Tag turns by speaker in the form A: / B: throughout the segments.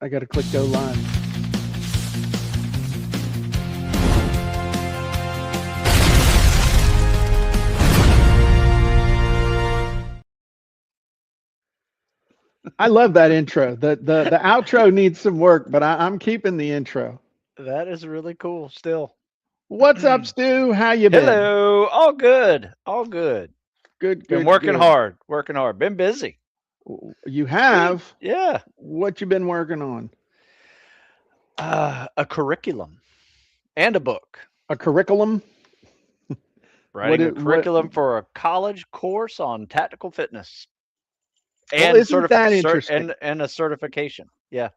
A: I got to click go live. I love that intro. The outro needs some work, but I'm keeping the intro.
B: That is really cool still.
A: What's up, Stu? How you been?
B: Hello. All good. All good.
A: Good,
B: Been
A: good,
B: working
A: good.
B: hard. Working hard. Been busy.
A: You
B: It's good.
A: have?
B: Yeah.
A: What you been working on?
B: A curriculum and a book.
A: A curriculum? What
B: Writing a
A: it what
B: curriculum for a college course on tactical fitness
A: well,
B: and
A: isn't that interesting?
B: and a certification. Yeah.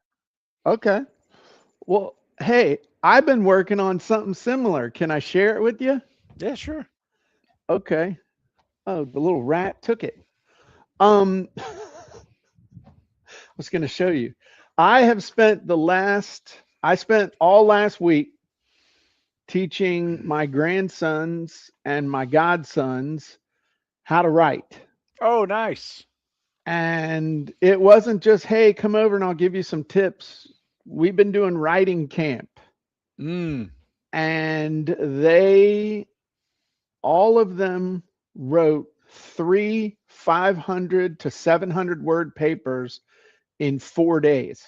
A: Okay. Well, hey, I've been working on something similar. Can I share it with you?
B: Yeah, sure.
A: Okay. Oh, the little rat took it. I was going to show you. I spent all last week teaching my grandsons and my godsons how to write.
B: Oh, nice.
A: And it wasn't just, hey, come over and I'll give you some tips. We've been doing writing camp.
B: Mm.
A: And all of them wrote 500 to 700 word papers in 4 days.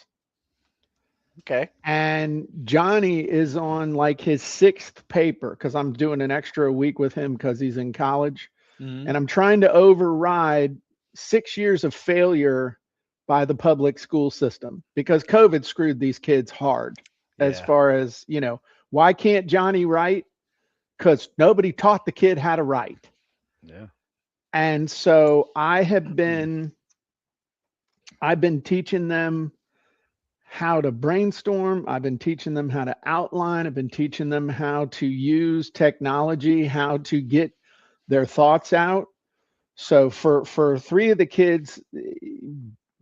B: Okay.
A: And Johnny is on like his sixth paper because I'm doing an extra week with him because he's in college.
B: Mm-hmm.
A: And I'm trying to override 6 years of failure by the public school system because COVID screwed these kids hard as
B: Yeah.
A: far as, why can't Johnny write? Because nobody taught the kid how to write.
B: Yeah.
A: And so I've been teaching them how to brainstorm. I've been teaching them how to outline. I've been teaching them how to use technology, how to get their thoughts out. So for three of the kids,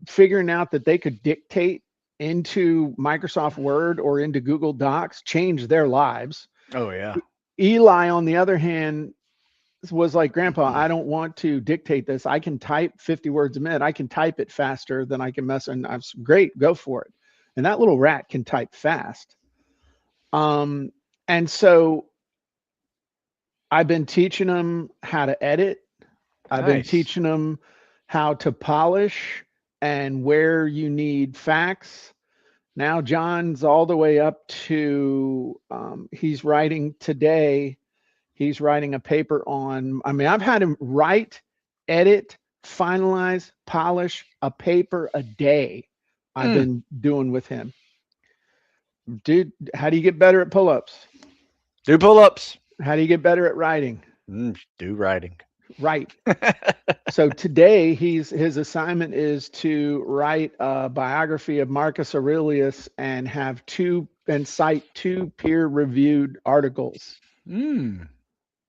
A: figuring out that they could dictate into Microsoft Word or into Google Docs changed their lives.
B: Oh, yeah.
A: Eli, on the other hand, was like, Grandpa, I don't want to dictate this. I can type 50 words a minute. I can type it faster than I can mess. And I was great, go for it. And that little rat can type fast. And so I've been teaching them how to edit. I've been
B: Nice.
A: teaching them how to polish and where you need facts. Now John's all the way up to, he's writing today. He's writing a paper on, I've had him write, edit, finalize, polish a paper a day. I've been doing with him. Dude, how do you get better at pull-ups?
B: Do pull-ups.
A: How do you get better at writing?
B: Do writing.
A: Right. So today his assignment is to write a biography of Marcus Aurelius and cite two peer-reviewed articles.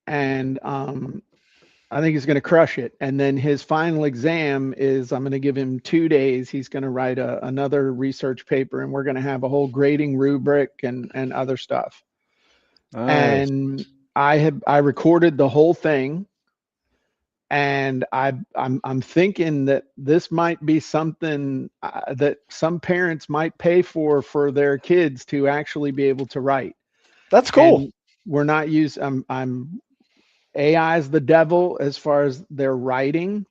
A: And I think he's going to crush it. And then his final exam is, I'm going to give him 2 days. He's going to write another research paper, and we're going to have a whole grading rubric and other stuff.
B: Nice.
A: And I recorded the whole thing, and I'm thinking that this might be something that some parents might pay for their kids to actually be able to write.
B: That's cool.
A: And we're not using. AI is the devil as far as their writing,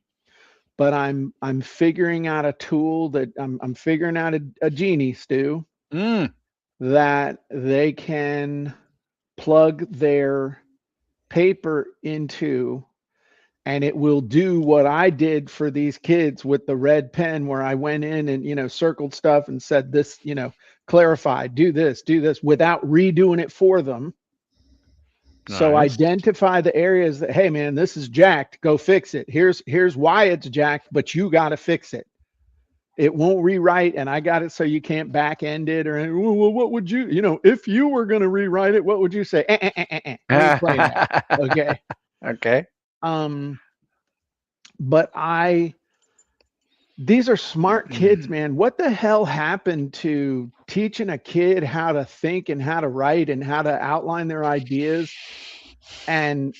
A: but I'm figuring out a tool that I'm figuring out a genie, Stu, that they can plug their paper into, and it will do what I did for these kids with the red pen, where I went in and circled stuff and said this, clarify, do this without redoing it for them. So
B: Nice.
A: identify the areas that, hey man, this is jacked, go fix it. Here's why it's jacked, but you got to fix it. It won't rewrite, and I got it so you can't back end it or well, what would you, if you were going to rewrite it, what would you say? We ain't playing that. Okay.
B: Okay.
A: But these are smart kids, man. What the hell happened to teaching a kid how to think and how to write and how to outline their ideas and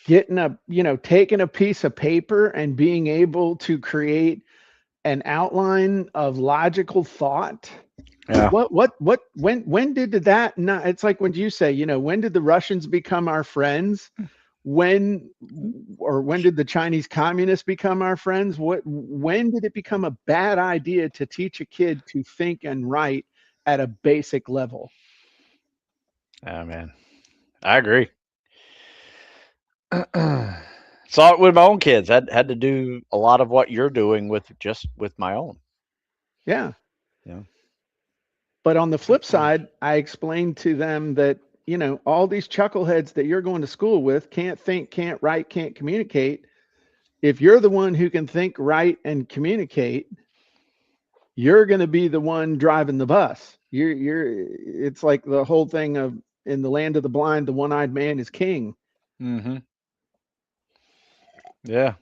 A: getting taking a piece of paper and being able to create an outline of logical thought.
B: Yeah.
A: When did that not, it's like when you say, when did the Russians become our friends? When, or when did the Chinese communists become our friends? When did it become a bad idea to teach a kid to think and write at a basic level?
B: Oh man, I agree. Saw it with my own kids. Had to do a lot of what you're doing with my own.
A: Yeah.
B: Yeah.
A: But on the flip side, I explained to them that, all these chuckleheads that you're going to school with can't think, can't write, can't communicate. If you're the one who can think, write, and communicate, you're going to be the one driving the bus. It's like the whole thing of in the land of the blind, the one-eyed man is king.
B: Mm-hmm. Yeah.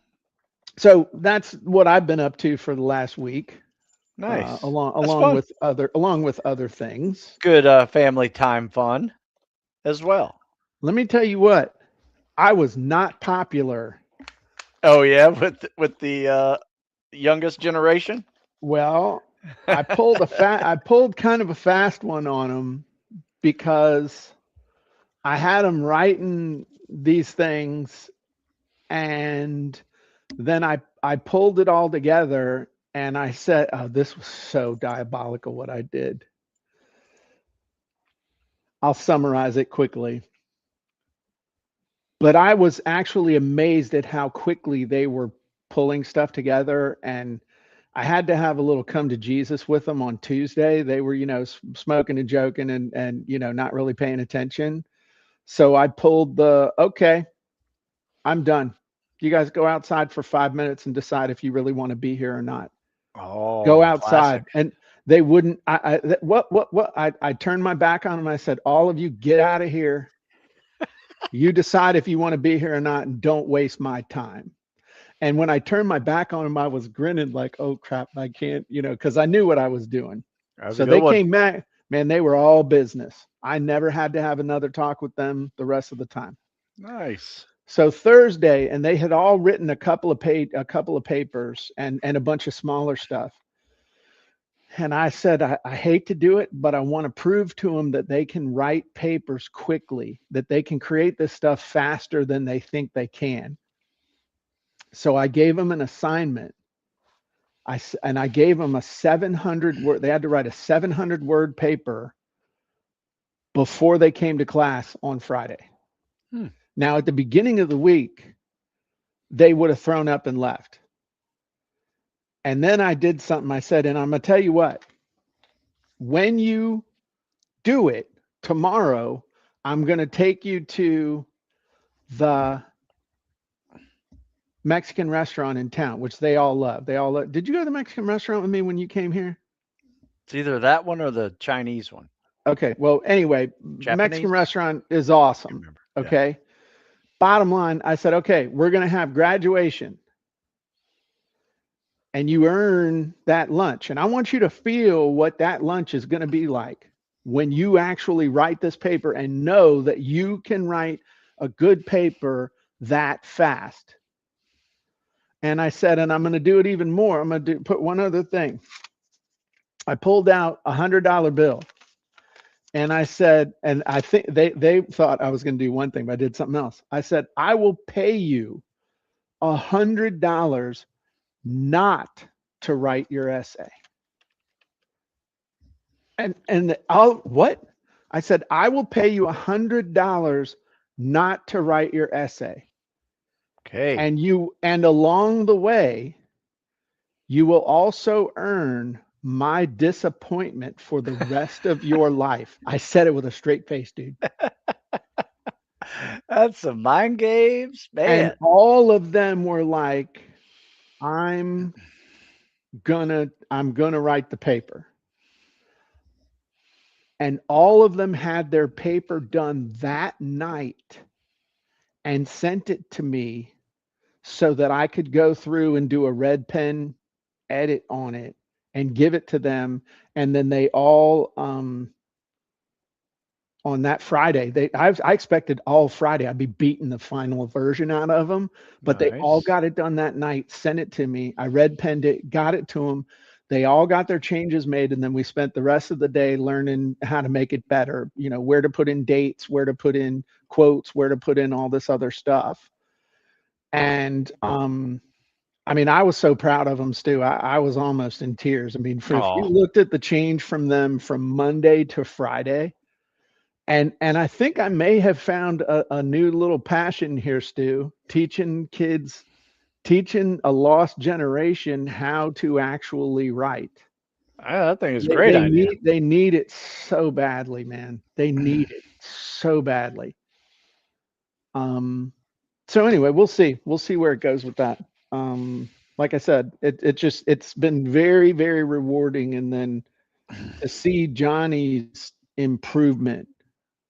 A: So that's what I've been up to for the last week,
B: Nice.
A: along
B: That's
A: along
B: fun.
A: with other things.
B: Good family time fun as well.
A: Let me tell you what, I was not popular.
B: Oh yeah, with the youngest generation.
A: Well, I pulled kind of a fast one on them because I had them writing these things, and then I pulled it all together and I said, "Oh, this was so diabolical what I did." I'll summarize it quickly. But I was actually amazed at how quickly they were pulling stuff together, and I had to have a little come to Jesus with them on Tuesday. They were, smoking and joking and not really paying attention. So I pulled the, okay, I'm done. You guys go outside for 5 minutes and decide if you really want to be here or not. Go
B: Oh,
A: outside.
B: classic.
A: And they wouldn't. What? I turned my back on them. I said, all of you get out of here. You decide if you want to be here or not, and don't waste my time. And when I turned my back on them, I was grinning like, oh crap, I can't, because I knew what I was doing.
B: That was a
A: So
B: good
A: they
B: one.
A: came back, man, they were all business. I never had to have another talk with them the rest of the time.
B: Nice.
A: So Thursday, and they had all written a couple of papers and a bunch of smaller stuff. And I said, I hate to do it, but I want to prove to them that they can write papers quickly, that they can create this stuff faster than they think they can. So I gave them an assignment. I gave them a 700 word. They had to write a 700 word paper before they came to class on Friday.
B: Hmm.
A: Now, at the beginning of the week, they would have thrown up and left. And then I did something. I said, and I'm going to tell you what, when you do it tomorrow, I'm going to take you to the Mexican restaurant in town, which they all love. They all love. Did you go to the Mexican restaurant with me when you came here?
B: It's either that one or the Chinese one.
A: Okay. Well, anyway, Mexican
B: Japanese?
A: restaurant is
B: Can't
A: awesome.
B: remember. Yeah.
A: Okay. Bottom line, I said, okay, we're going to have graduation and you earn that lunch. And I want you to feel what that lunch is going to be like when you actually write this paper and know that you can write a good paper that fast. And I said, and I'm going to do it even more. I'm going to put one other thing. I pulled out $100 bill and I said, and I think they thought I was going to do one thing, but I did something else. I said, I will pay you $100 not to write your essay. And I'll what? I said, I will pay you $100 not to write your essay.
B: Okay.
A: And along the way, you will also earn my disappointment for the rest of your life. I said it with a straight face, dude.
B: That's some mind games,
A: And
B: man.
A: all of them were like, I'm gonna write the paper. And all of them had their paper done that night and sent it to me so that I could go through and do a red pen edit on it and give it to them. And then they all on that Friday. I expected all Friday I'd be beating the final version out of them, but they all
B: Nice.
A: got it done that night. Sent it to me. I red penned it, got it to them. They all got their changes made, and then we spent the rest of the day learning how to make it better. You know, where to put in dates, where to put in quotes, where to put in all this other stuff. And I mean, I was so proud of them, Stu. I was almost in tears. I mean, for if you
B: Oh,
A: looked at the change from them from Monday to Friday, and I think I may have found a new little passion here, Stu, teaching kids, teaching a lost generation how to actually write.
B: I think it's a
A: They,
B: great
A: they
B: idea.
A: need they need it so badly, man. They need it so badly. Um, so anyway, we'll see. We'll see where it goes with that. Like I said, it's been very, very rewarding, and then to see Johnny's improvement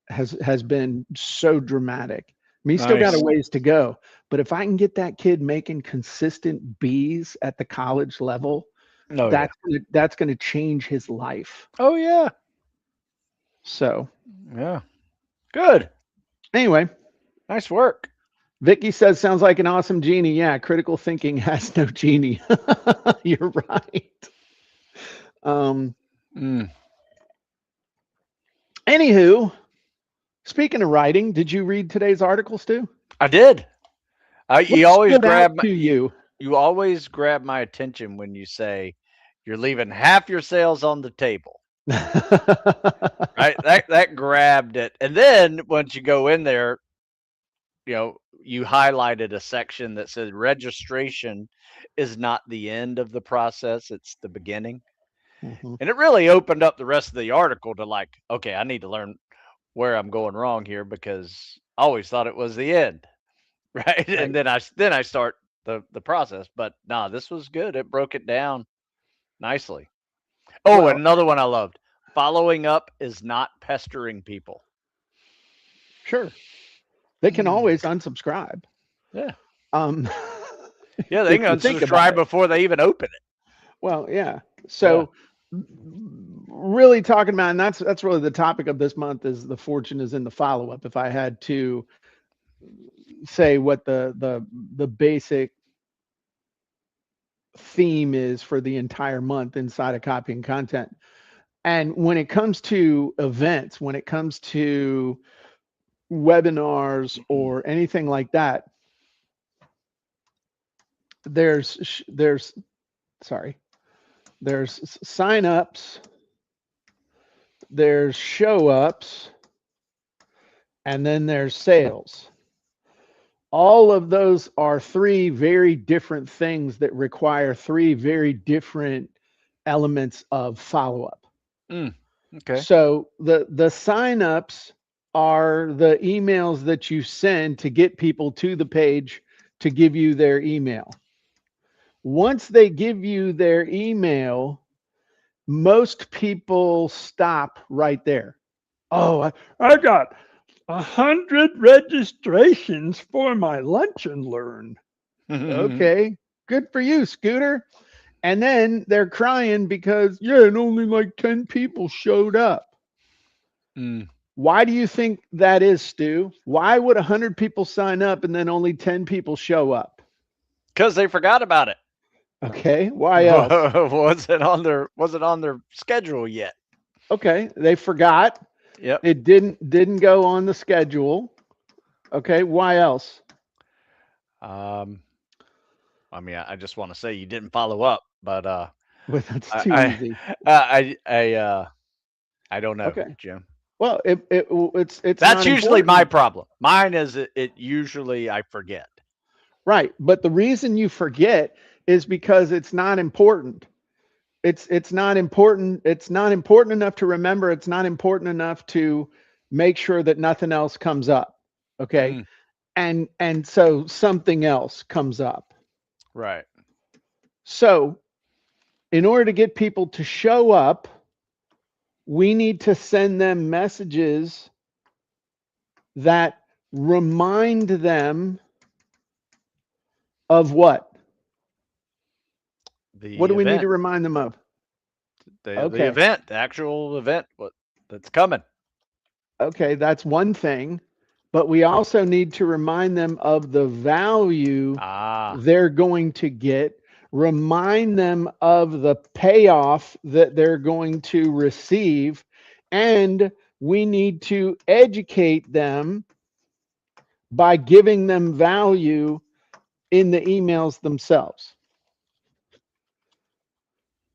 A: has been so dramatic. I mean, he's still got a
B: Nice.
A: ways to go, but if I can get that kid making consistent B's at the college level,
B: Oh yeah.
A: that's gonna change his life.
B: Oh yeah.
A: So
B: Yeah. Good.
A: anyway,
B: Nice work.
A: Vicky says, sounds like an awesome genie. Yeah, critical thinking has no genie. You're right. Um,
B: Mm.
A: Anywho, speaking of writing, did you read today's article, Stu?
B: I did.
A: What stood out to you?
B: You always grab my attention when you say you're leaving half your sales on the table. Right? That grabbed it. And then once you go in there, you highlighted a section that said registration is not the end of the process, it's the beginning.
A: Mhm.
B: And it really opened up the rest of the article to like, okay, I need to learn where I'm going wrong here because I always thought it was the end, right?
A: Right.
B: And then I start the process. But nah, this was good. It broke it down nicely. Oh, and
A: Well,
B: another one I loved. Following up is not pestering people.
A: sure. They can always unsubscribe.
B: Yeah.
A: Um,
B: Yeah, they
A: if
B: can
A: you think about
B: unsubscribe
A: it.
B: before they even open it.
A: Well, yeah.
B: Yeah.
A: So really talking about, and that's really the topic of this month is the fortune is in the follow up. If I had to say what the basic theme is for the entire month inside of copy and content. And when it comes to events, when it comes to webinars or anything like that, there's sorry, there's sign-ups, there's show-ups, and then there's sales. All of those are three very different things that require three very different elements of follow-up.
B: Mm, okay.
A: So the sign-ups are the emails that you send to get people to the page to give you their email. Once they give you their email, most people stop right there. Oh, I got 100 registrations for my lunch and learn. Okay, good for you, Scooter. And then they're crying because, yeah, and only like 10 people showed up.
B: Mm.
A: Why do you think that is, Stu? Why would 100 people sign up and then only 10 people show up?
B: Because they forgot about it.
A: Okay, why else?
B: Wasn't on their schedule yet.
A: Okay, they forgot.
B: Yep.
A: It didn't go on the schedule. Okay, why else?
B: Um, I mean, I just want to say you didn't follow up, but
A: Well, that's
B: I
A: too
B: I
A: easy.
B: I don't know,
A: Okay.
B: Jim.
A: Well, it's
B: That's
A: not
B: usually my
A: important.
B: problem. Mine is it usually I forget.
A: Right, but the reason you forget is because it's not important. It's not important. It's not important enough to remember. It's not important enough to make sure that nothing else comes up. Okay?
B: Mm,
A: And so something else comes up.
B: right.
A: So, in order to get people to show up, we need to send them messages that remind them of what? What
B: The
A: do we need to
B: event,
A: remind them of?
B: the
A: Okay.
B: event, the actual event, what that's coming.
A: Okay, that's one thing. But we also need to remind them of the value
B: Ah,
A: they're going to get, remind them of the payoff that they're going to receive, and we need to educate them by giving them value in the emails themselves.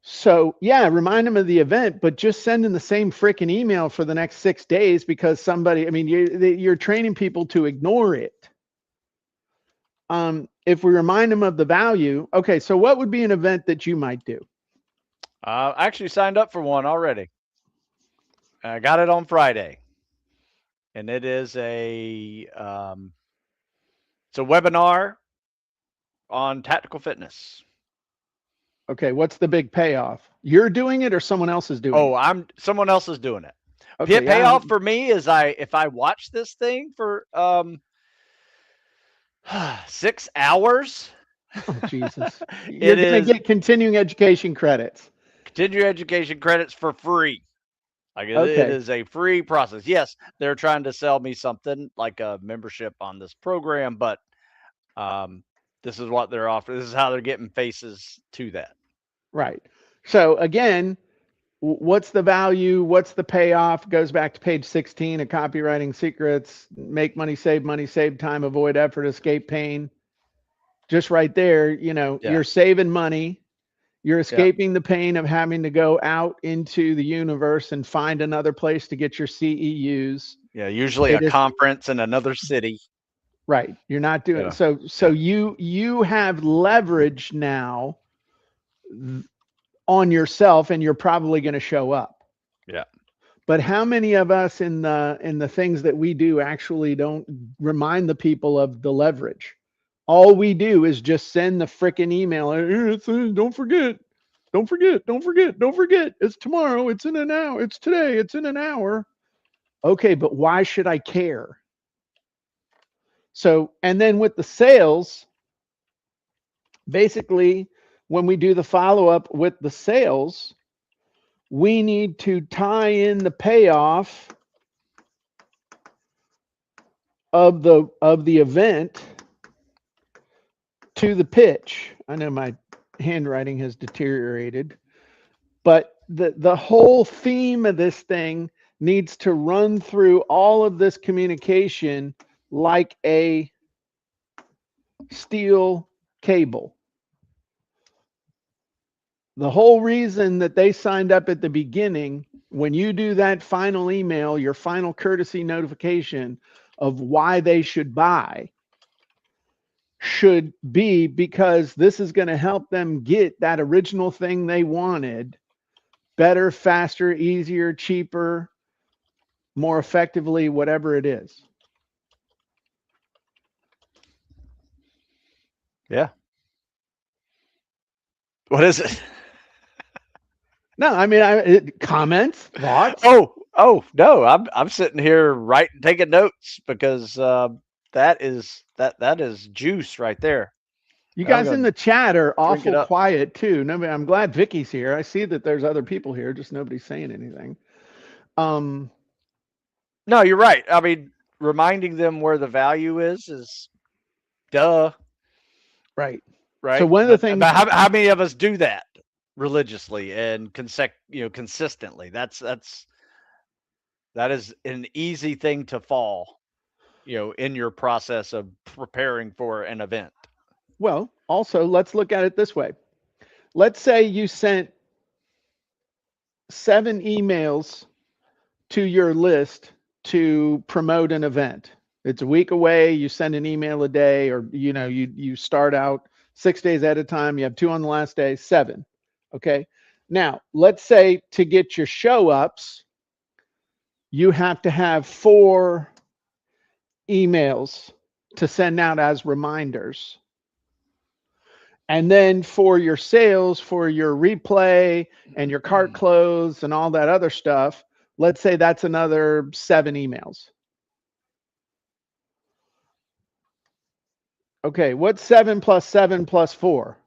A: So, yeah, remind them of the event, but just sending the same freaking email for the next 6 days because somebody, I mean, you're training people to ignore it. If we remind them of the value, okay, so what would be an event that you might do?
B: I actually signed up for one already. I got it on Friday, and it's a webinar on tactical fitness.
A: Okay, what's the big payoff? You're doing it or someone else is doing
B: Oh,
A: it?
B: someone else is doing it.
A: Okay, yeah.
B: Payoff for me is if I watch this thing for 6 hours,
A: Oh, Jesus. You're
B: it
A: going to
B: is
A: get continuing education credits.
B: continuing education credits for free. Like it
A: Okay,
B: is a free process. Yes, they're trying to sell me something like a membership on this program, but um, this is what they're offering. This is how they're getting faces to that.
A: right. So, again, what's the value? What's the payoff? Goes back to page 16 of Copywriting Secrets. Make money, save time, avoid effort, escape pain. Just right there,
B: Yeah,
A: you're saving money. You're
B: yeah,
A: escaping the pain of having to go out into the universe and find another place to get your CEUs.
B: yeah. Usually a
A: It is
B: conference in another city.
A: right. You're not doing
B: Yeah,
A: so
B: yeah,
A: you have leverage now on yourself and you're probably going to show up.
B: yeah.
A: But how many of us in the things that we do actually don't remind the people of the leverage? All we do is just send the freaking email. Don't forget. Don't forget. Don't forget. Don't forget. It's tomorrow. It's in an hour. It's today. It's in an hour. Okay, but why should I care? So, and then with the sales, basically, when we do the follow up with the sales, we need to tie in the payoff of the event to the pitch. I know my handwriting has deteriorated, but the whole theme of this thing needs to run through all of this communication like a steel cable. The whole reason that they signed up at the beginning, when you do that final email, your final courtesy notification of why they should buy, should be because this is going to help them get that original thing they wanted better, faster, easier, cheaper, more effectively, whatever it is.
B: Yeah. What is it?
A: No, I mean, comments, thoughts.
B: Oh no, I'm sitting here writing, taking notes because that is juice right there.
A: You
B: I'm
A: guys in
B: gonna
A: the chat are
B: drink it
A: awful
B: up.
A: quiet too. Nobody, I'm glad Vicky's here. I see that there's other people here, just nobody's saying anything. Um,
B: No, you're right. I mean, reminding them where the value is duh,
A: right. So
B: right?
A: one of the
B: But
A: things,
B: how many of us do that religiously and consistently? That is an easy thing to fall, in your process of preparing for an event.
A: well, also let's look at it this way. Let's say you sent 7 emails to your list to promote an event. It's a week away, you send an email a day, or you start out 6 days at a time, you have 2 on the last day, 7. Okay. Now, let's say to get your show ups, you have to have 4 emails to send out as reminders. And then for your sales, for your replay and your cart close and all that other stuff, let's say that's another 7 emails. Okay, what's 7 plus 7 plus 4?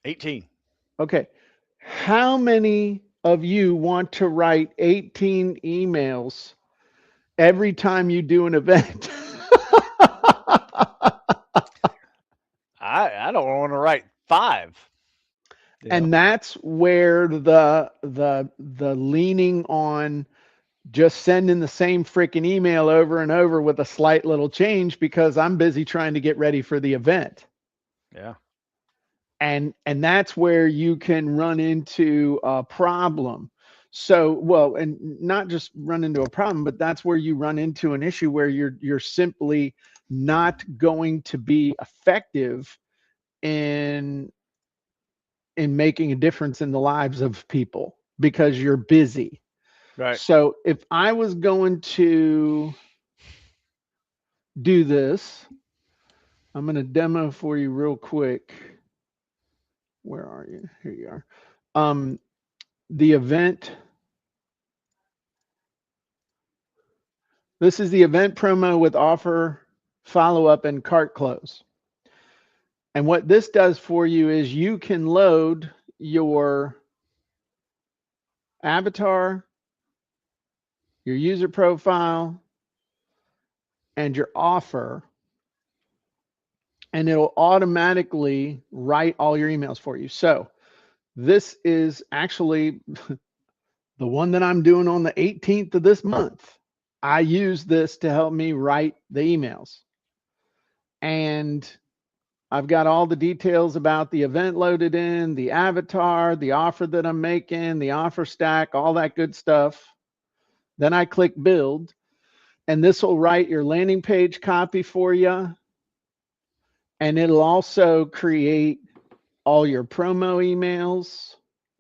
B: 18.
A: Okay, how many of you want to write 18 emails every time you do an event.
B: I don't want to write 5. You know.
A: And that's where the leaning on just sending the same freaking email over and over with a slight little change because I'm busy trying to get ready for the event.
B: Yeah.
A: And that's where you can run into a problem. So, well, and not just run into a problem, but that's where you run into an issue where you're simply not going to be effective in making a difference in the lives of people because you're busy.
B: Right.
A: So if I was going to do this, I'm going to demo for you real quick. Where are you? Here you are. The event. This is the event promo with offer, follow up, and cart close. And what this does for you is you can load your avatar, your user profile, and your offer, and it'll automatically write all your emails for you. So this is actually the one that I'm doing on the 18th of this month. I use this to help me write the emails. And I've got all the details about the event loaded in, the avatar, the offer that I'm making, the offer stack, all that good stuff. Then I click build, and this will write your landing page copy for you. And it'll also create all your promo emails.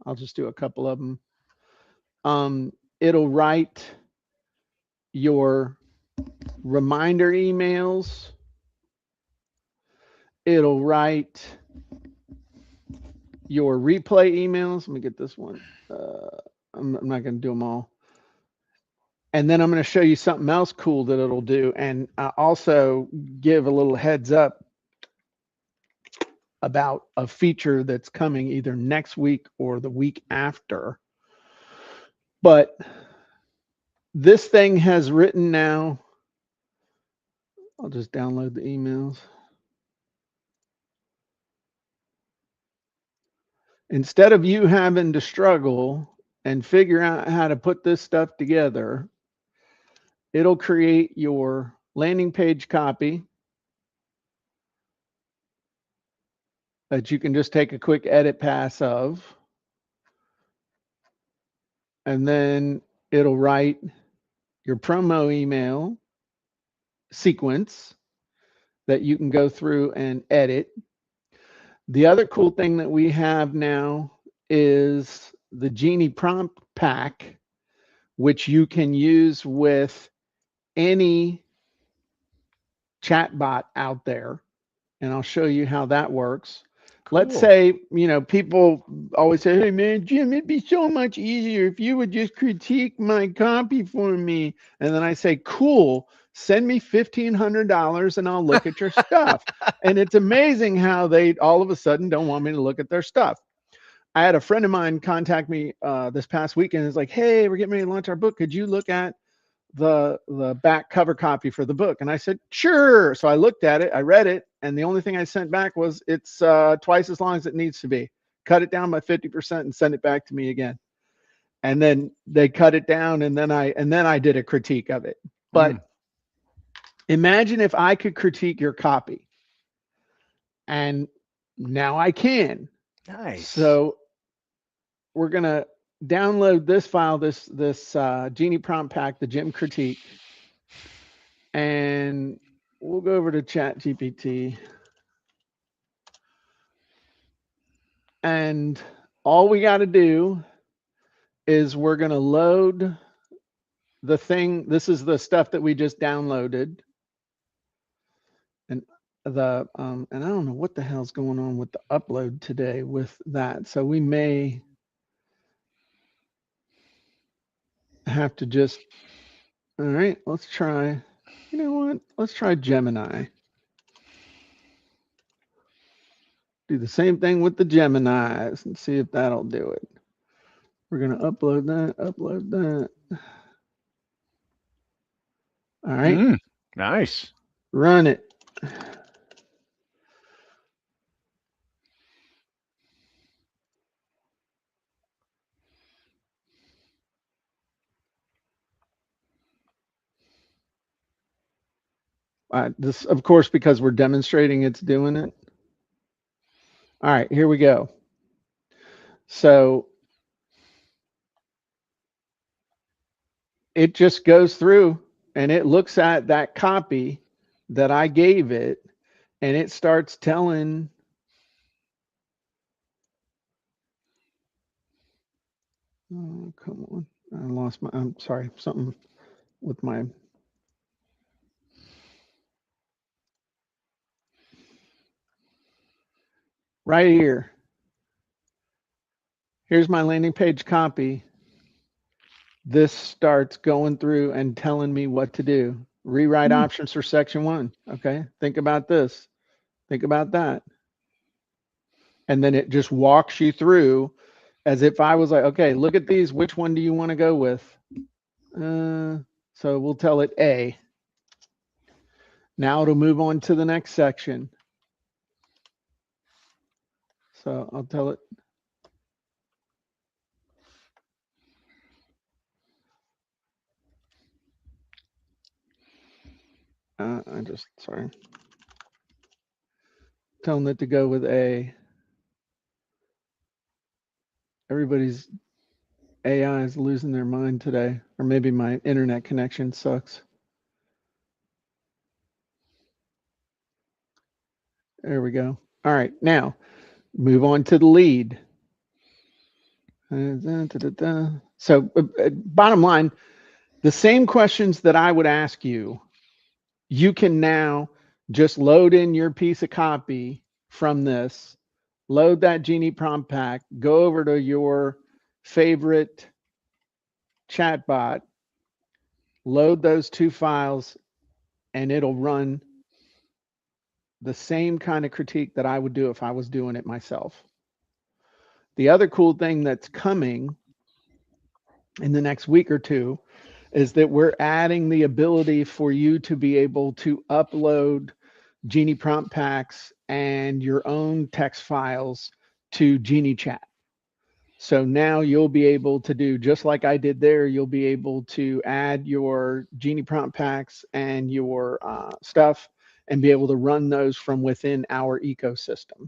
A: I'll just do a couple of them. It'll write your reminder emails. It'll write your replay emails. Let me get this one. I'm not going to do them all. And then I'm going to show you something else cool that it'll do. And I also give a little heads up about a feature that's coming either next week or the week after. But this thing has written now. I'll just download the emails. Instead of you having to struggle and figure out how to put this stuff together, it'll create your landing page copy that you can just take a quick edit pass of. And then it'll write your promo email sequence that you can go through and edit. The other cool thing that we have now is the Genie prompt pack, which you can use with any chatbot out there. And I'll show you how that works.
B: Cool.
A: Let's say, people always say, hey, man, Jim, it'd be so much easier if you would just critique my copy for me. And then I say, cool, send me $1,500 and I'll look at your stuff. And it's amazing how they all of a sudden don't want me to look at their stuff. I had a friend of mine contact me this past weekend. It's like, hey, we're getting ready to launch our book. Could you look at the back cover copy for the book? And I said, sure. So I looked at it, I read it, and the only thing I sent back was it's twice as long as it needs to be. Cut it down by 50% and send it back to me again. And then they cut it down, and then I did a critique of it. But imagine if I could critique your copy, and now I can.
B: Nice.
A: So we're gonna download this file, this Genie prompt pack, the Jim critique, and we'll go over to Chat GPT. And all we got to do is we're going to load the thing. This is the stuff that we just downloaded. And and I don't know what the hell's going on with the upload today with that. So we may have to just, all right, let's try, you know what? Let's try Gemini. Do the same thing with the Geminis and see if that'll do it. We're going to upload that. All right.
B: Nice.
A: Run it. This, of course, because we're demonstrating it's doing it. All right, here we go. So it just goes through and it looks at that copy that I gave it, and it starts telling. Oh, come on. I lost my, I'm sorry, something with my. Right here. Here's my landing page copy. This starts going through and telling me what to do. Rewrite options for section 1. Okay. Think about this. Think about that. And then it just walks you through as if I was like, okay, look at these. Which one do you want to go with? So we'll tell it A. Now it'll move on to the next section. So I'll tell it. Sorry. Telling it to go with A. Everybody's AI is losing their mind today, or maybe my internet connection sucks. There we go. All right, now move on to the lead. So bottom line, the same questions that I would ask you, you can now just load in your piece of copy from this, load that Genie prompt pack, go over to your favorite chatbot, load those 2 files, and it'll run the same kind of critique that I would do if I was doing it myself. The other cool thing that's coming in the next week or two is that we're adding the ability for you to be able to upload Genie prompt packs and your own text files to Genie Chat. So now you'll be able to do just like I did there. You'll be able to add your Genie prompt packs and your stuff and be able to run those from within our ecosystem,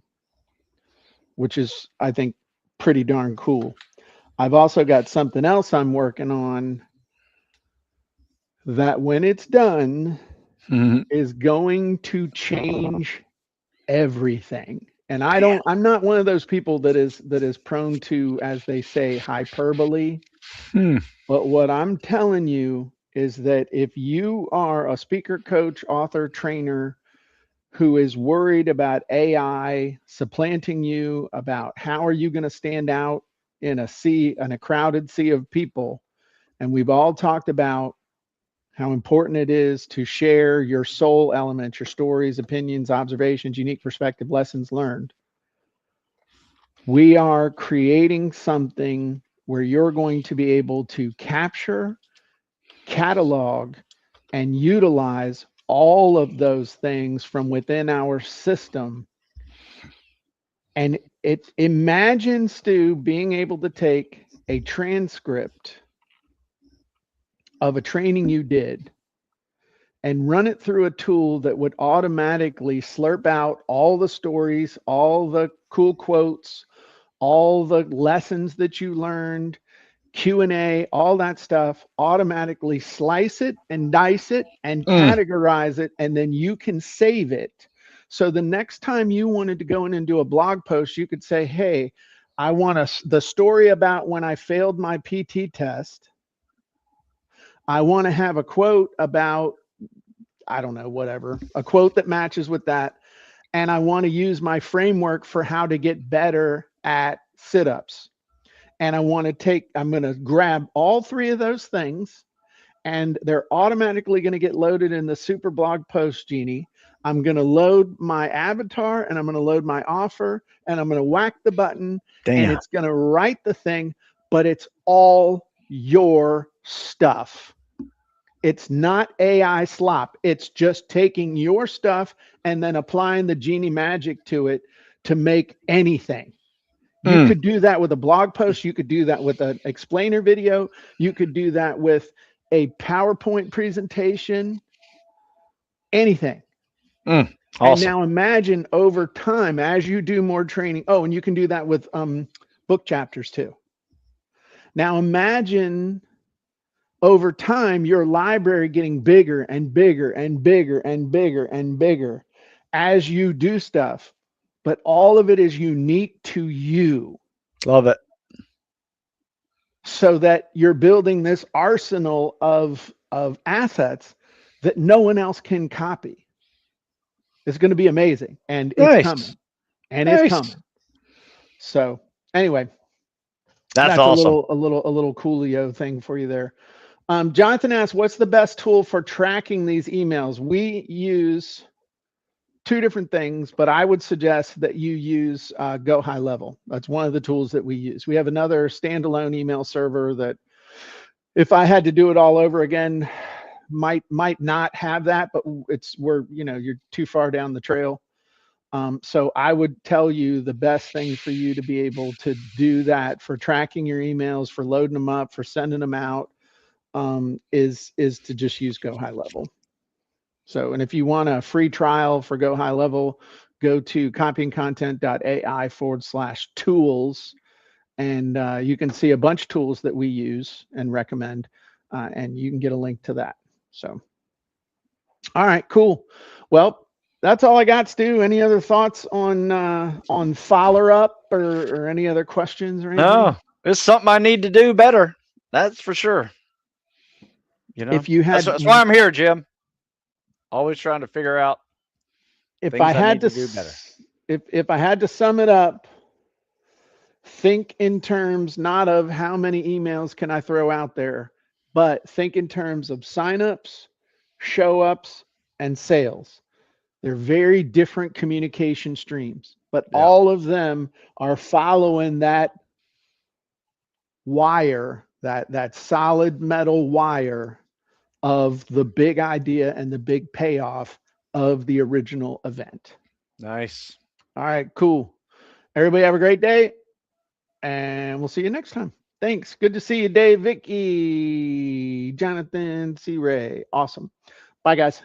A: which is, I think, pretty darn cool. I've also got something else I'm working on that when it's done is going to change everything. And I'm not one of those people that is prone to, as they say, hyperbole. But what I'm telling you is that if you are a speaker, coach, author, trainer who is worried about AI supplanting you, about how are you going to stand out in a crowded sea of people, and we've all talked about how important it is to share your soul elements, your stories, opinions, observations, unique perspective, lessons learned. We are creating something where you're going to be able to capture, catalog, and utilize all of those things from within our system. And imagine, Stu, being able to take a transcript of a training you did and run it through a tool that would automatically slurp out all the stories, all the cool quotes, all the lessons that you learned, Q&A, all that stuff, automatically slice it and dice it and categorize it, and then you can save it. So the next time you wanted to go in and do a blog post, you could say, hey, I want the story about when I failed my PT test. I want to have a quote about, I don't know, whatever, a quote that matches with that. And I want to use my framework for how to get better at sit-ups. And I'm going to grab all 3 of those things, and they're automatically going to get loaded in the super blog post, Genie. I'm going to load my avatar, and I'm going to load my offer, and I'm going to whack the button.
B: Damn.
A: And it's going to write the thing, but it's all your stuff. It's not AI slop. It's just taking your stuff and then applying the genie magic to it to make anything. You could do that with a blog post. You could do that with an explainer video. You could do that with a PowerPoint presentation, anything.
B: Awesome.
A: And now imagine over time, as you do more training. Oh, and you can do that with book chapters too. Now imagine over time, your library getting bigger and bigger and bigger and bigger and bigger as you do stuff, but all of it is unique to you.
B: Love it.
A: So that you're building this arsenal of assets that no one else can copy. It's going to be amazing, and it's coming, and it's coming. So anyway,
B: that's
A: awesome.
B: a
A: little coolio thing for you there. Jonathan asks, what's the best tool for tracking these emails? We use two different things, but I would suggest that you use Go High Level. That's one of the tools that we use. We have another standalone email server that, if I had to do it all over again, might not have that, but you're too far down the trail. So I would tell you the best thing for you to be able to do that for tracking your emails, for loading them up, for sending them out, is to just use Go High Level. So, and if you want a free trial for Go High Level, go to CopyandContent.AI/tools, and you can see a bunch of tools that we use and recommend, and you can get a link to that. So, all right, cool. Well, that's all I got, Stu. Any other thoughts on follow up or any other questions or anything?
B: No, it's something I need to do better. That's for sure.
A: If you had,
B: that's why I'm here, Jim. Always trying to figure out
A: if I had to do better. If I had to sum it up, think in terms not of how many emails can I throw out there, but think in terms of signups, show ups, and sales. They're very different communication streams, but all of them are following that wire, that solid metal wire of the big idea and the big payoff of the original event.
B: Nice.
A: All right, cool. Everybody have a great day, and we'll see you next time. Thanks. Good to see you, Dave, Vicky, Jonathan, C. Ray. Awesome. Bye, guys.